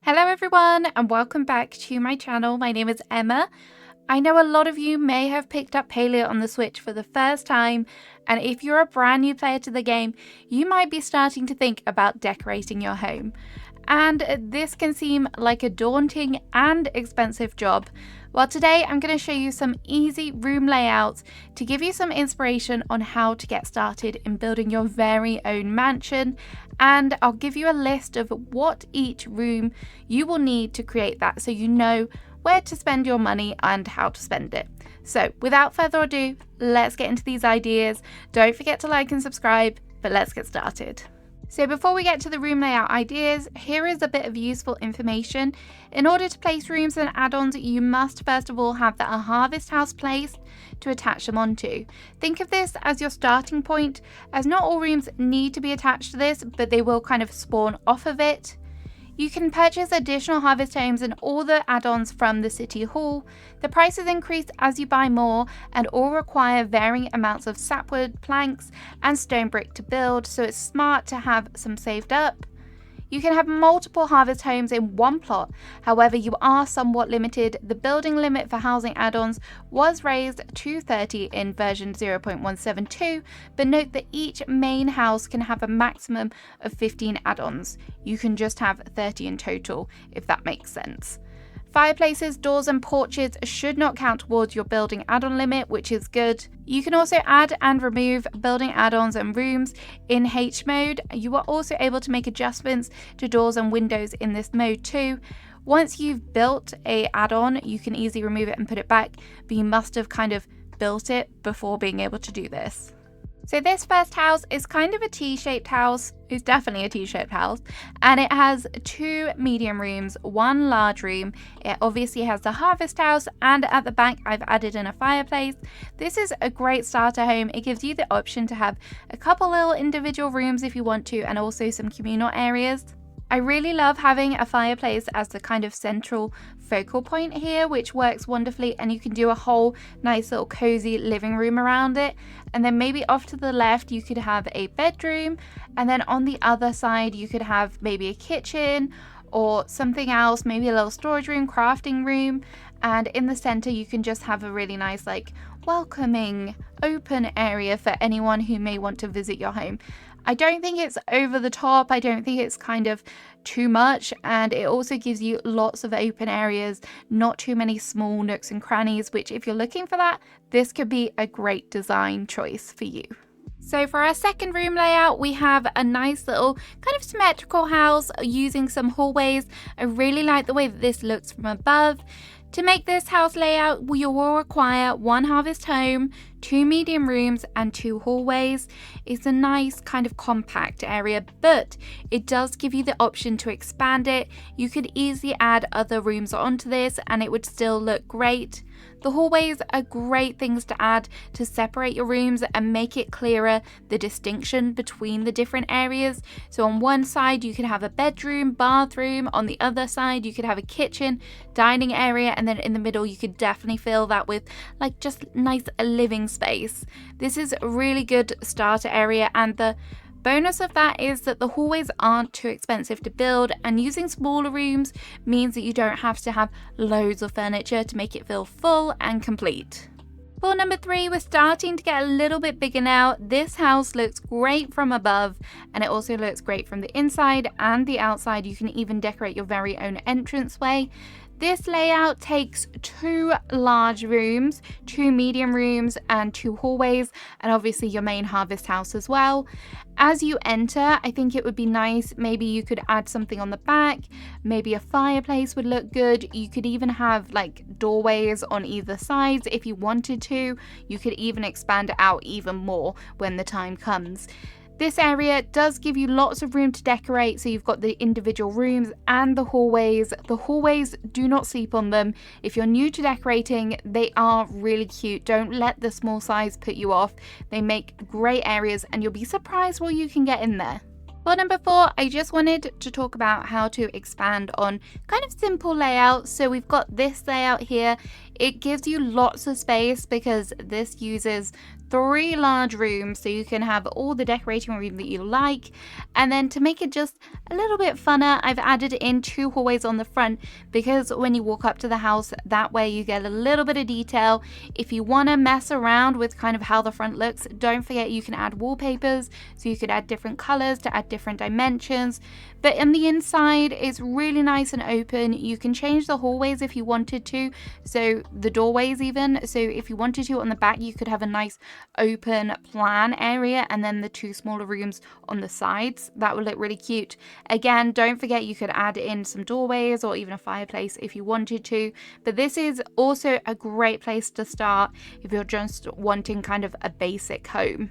Hello everyone and welcome back to my channel. My name is Emma. I know a lot of you may have picked up Palia on the Switch for the first time, and if you're a brand new player to the game, you might be starting to think about decorating your home. And this can seem like a daunting and expensive job. Well, today I'm going to show you some easy room layouts to give you some inspiration on how to get started in building your very own mansion, and I'll give you a list of what each room you will need to create that so you know where to spend your money and how to spend it. So without further ado, let's get into these ideas. Don't forget to like and subscribe, but let's get started. So before we get to the room layout ideas, here is a bit of useful information. In order to place rooms and add-ons, you must first of all have a harvest house placed to attach them onto. Think of this as your starting point, as not all rooms need to be attached to this, but they will kind of spawn off of it. You can purchase additional harvest homes and all the add-ons from the city hall. The prices increase as you buy more and all require varying amounts of sapwood, planks and stone brick to build, so it's smart to have some saved up. You can have multiple harvest homes in one plot, however you are somewhat limited. The building limit for housing add-ons was raised to 30 in version 0.172, but note that each main house can have a maximum of 15 add-ons. You can just have 30 in total, if that makes sense. Fireplaces, doors and porches should not count towards your building add-on limit, which is good. You can also add and remove building add-ons and rooms in H mode. You are also able to make adjustments to doors and windows in this mode too. Once you've built a add-on, you can easily remove it and put it back, but you must have kind of built it before being able to do this. So this first house is kind of a T-shaped house. It's definitely a T-shaped house, and it has two medium rooms, one large room. It obviously has the harvest house, and at the back I've added in a fireplace. This is a great starter home. It gives you the option to have a couple little individual rooms if you want to, and also some communal areas. I really love having a fireplace as the kind of central focal point here, which works wonderfully, and you can do a whole nice little cozy living room around it. And then maybe off to the left you could have a bedroom, and then on the other side you could have maybe a kitchen or something else, maybe a little storage room, crafting room, and in the center you can just have a really nice welcoming open area for anyone who may want to visit your home. I don't think it's over the top. I don't think it's kind of too much, and it also gives you lots of open areas, not too many small nooks and crannies, which if you're looking for that, this could be a great design choice for you. So for our second room layout, we have a nice little kind of symmetrical house using some hallways. I really like the way that this looks from above. To make this house layout, you will require one harvest home, two medium rooms and two hallways. It's a nice kind of compact area, but it does give you the option to expand it. You could easily add other rooms onto this and it would still look great. The hallways are great things to add to separate your rooms and make it clearer the distinction between the different areas. So on one side you could have a bedroom, bathroom, on the other side you could have a kitchen, dining area, and then in the middle you could definitely fill that with just nice living space. This is a really good starter area, and the bonus of that is that the hallways aren't too expensive to build, and using smaller rooms means that you don't have to have loads of furniture to make it feel full and complete. For number 3, we're starting to get a little bit bigger now. This house looks great from above, and it also looks great from the inside and the outside. You can even decorate your very own entranceway. This layout takes 2 large rooms, 2 medium rooms and 2 hallways, and obviously your main harvest house as well. As you enter, I think it would be nice, maybe you could add something on the back, maybe a fireplace would look good. You could even have doorways on either sides if you wanted to. You could even expand it out even more when the time comes. This area does give you lots of room to decorate, so you've got the individual rooms and the hallways. The hallways, do not sleep on them. If you're new to decorating, they are really cute. Don't let the small size put you off. They make great areas and you'll be surprised what you can get in there. For number 4, I just wanted to talk about how to expand on kind of simple layouts. So we've got this layout here. It gives you lots of space because this uses 3 large rooms so you can have all the decorating room that you like. And then to make it just a little bit funner, I've added in 2 hallways on the front, because when you walk up to the house, that way you get a little bit of detail. If you want to mess around with kind of how the front looks, don't forget you can add wallpapers, so you could add different colors to add different dimensions. But in the inside, it's really nice and open. You can change the hallways if you wanted to, so the doorways even. So if you wanted to, on the back, you could have a nice open plan area, and then the 2 smaller rooms on the sides. That would look really cute. Again, don't forget you could add in some doorways or even a fireplace if you wanted to. But this is also a great place to start if you're just wanting kind of a basic home.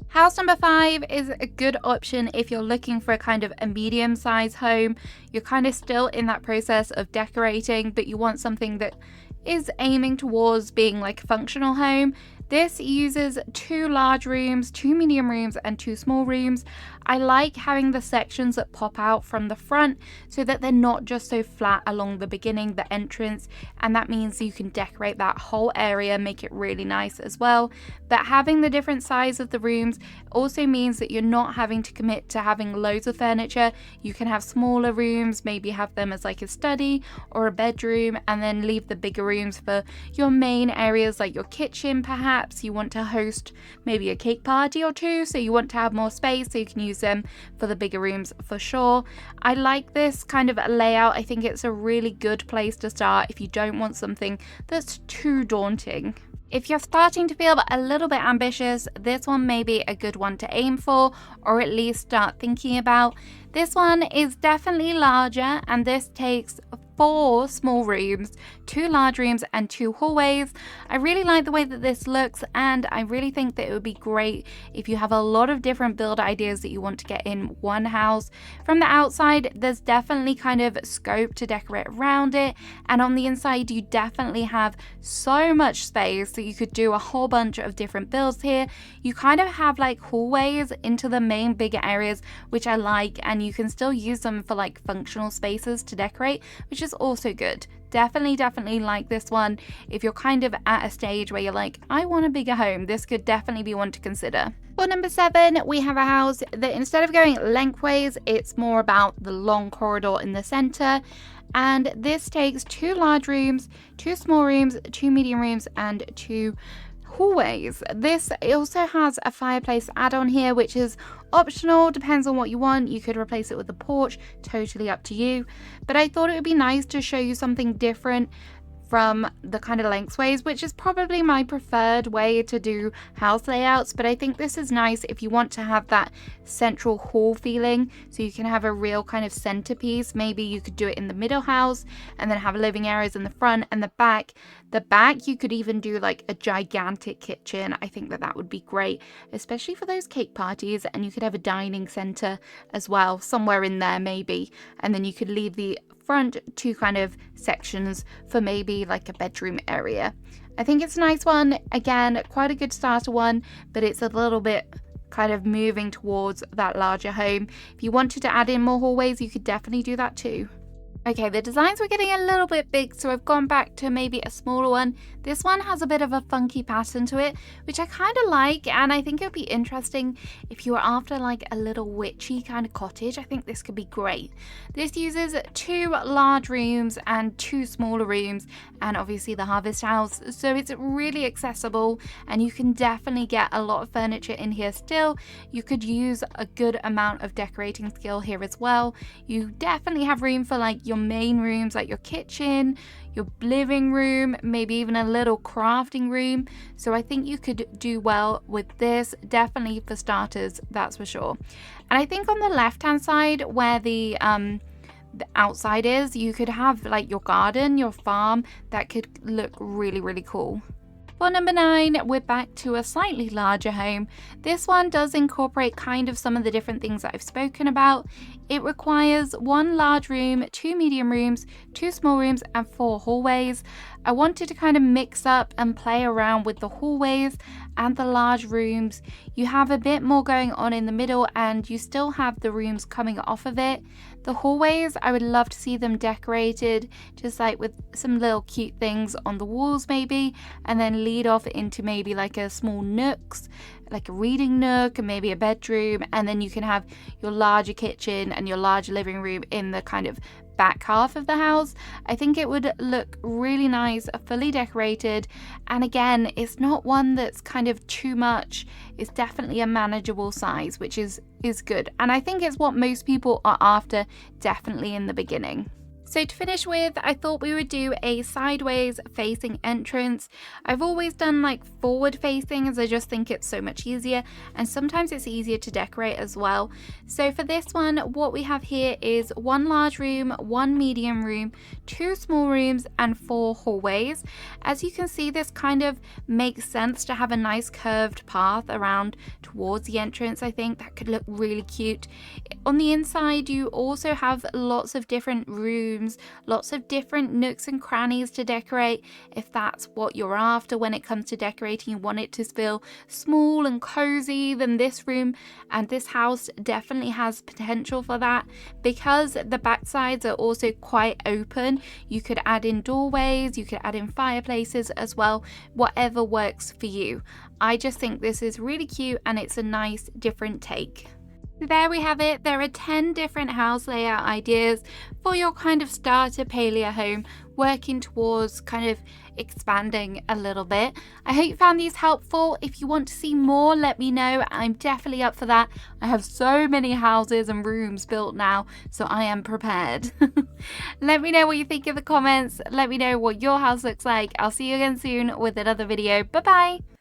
House number 5 is a good option if you're looking for a kind of a medium-sized home. You're kind of still in that process of decorating, but you want something that is aiming towards being like a functional home. This uses 2 large rooms, 2 medium rooms, and 2 small rooms. I like having the sections that pop out from the front so that they're not just so flat along the beginning, the entrance, and that means you can decorate that whole area, make it really nice as well. But having the different size of the rooms also means that you're not having to commit to having loads of furniture. You can have smaller rooms, maybe have them as like a study or a bedroom, and then leave the bigger rooms for your main areas like your kitchen. Perhaps you want to host maybe a cake party or 2, so you want to have more space, so you can use them for the bigger rooms for sure. I like this kind of layout. I think it's a really good place to start if you don't want something that's too daunting. If you're starting to feel a little bit ambitious, this one may be a good one to aim for, or at least start thinking about. This one is definitely larger, and this takes 4 small rooms, 2 large rooms, and 2 hallways. I really like the way that this looks, and I really think that it would be great if you have a lot of different build ideas that you want to get in one house. From the outside, there's definitely kind of scope to decorate around it, and on the inside you definitely have so much space that you could do a whole bunch of different builds here. You kind of have like hallways into the main bigger areas, which I like, and you can still use them for like functional spaces to decorate, which is also good. Definitely like this one. If you're kind of at a stage where you're like, I want a bigger home, this could definitely be one to consider. For number 7, we have a house that instead of going lengthways, it's more about the long corridor in the center. And this takes 2 large rooms, 2 small rooms, 2 medium rooms, and 2 hallways. This also has a fireplace add-on here, which is optional, depends on what you want. You could replace it with a porch, totally up to you. But I thought it would be nice to show you something different from the kind of lengthways, which is probably my preferred way to do house layouts. But I think this is nice if you want to have that central hall feeling, so you can have a real kind of centerpiece. Maybe you could do it in the middle house and then have living areas in the front and the back. The back, you could even do like a gigantic kitchen. I think that would be great, especially for those cake parties. And you could have a dining center as well, somewhere in there maybe. And then you could leave the front 2 kind of sections for maybe like a bedroom area. I think it's a nice one. Again, quite a good starter one, but it's a little bit kind of moving towards that larger home. If you wanted to add in more hallways, you could definitely do that too. Okay, the designs were getting a little bit big, so I've gone back to maybe a smaller one. This one has a bit of a funky pattern to it, which I kind of like, and I think it would be interesting if you were after like a little witchy kind of cottage. I think this could be great. This uses 2 large rooms and 2 smaller rooms, and obviously the harvest house, so it's really accessible, and you can definitely get a lot of furniture in here still. You could use a good amount of decorating skill here as well. You definitely have room for like your main rooms, like your kitchen, your living room, maybe even a little crafting room. So I think you could do well with this, definitely for starters, that's for sure. And I think on the left hand side where the outside is, you could have like your garden, your farm. That could look really cool. For number 9, we're back to a slightly larger home. This one does incorporate kind of some of the different things that I've spoken about. It requires 1 large room, 2 medium rooms, 2 small rooms, and 4 hallways. I wanted to kind of mix up and play around with the hallways and the large rooms. You have a bit more going on in the middle, and you still have the rooms coming off of it. The hallways, I would love to see them decorated just like with some little cute things on the walls maybe, and then lead off into maybe like a small nooks, like a reading nook and maybe a bedroom, and then you can have your larger kitchen and your larger living room in the kind of back half of the house. I think it would look really nice, fully decorated, and again, it's not one that's kind of too much. It's definitely a manageable size, which is good, and I think it's what most people are after, definitely in the beginning. So to finish with, I thought we would do a sideways facing entrance. I've always done like forward facing as I just think it's so much easier, and sometimes it's easier to decorate as well. So for this one, what we have here is one large room, one medium room, two small rooms, and 4 hallways. As you can see, this kind of makes sense to have a nice curved path around towards the entrance. I think that could look really cute. On the inside, you also have lots of different rooms, lots of different nooks and crannies to decorate if that's what you're after when it comes to decorating. You want it to feel small and cozy, then this room and this house definitely has potential for that. Because the back sides are also quite open, you could add in doorways, you could add in fireplaces as well, whatever works for you. I just think this is really cute and it's a nice different take. There we have it. There are 10 different house layout ideas for your kind of starter Palia home, working towards kind of expanding a little bit. I hope you found these helpful. If you want to see more, let me know. I'm definitely up for that. I have so many houses and rooms built now, so I am prepared. Let me know what you think in the comments. Let me know what your house looks like. I'll see you again soon with another video. Bye bye.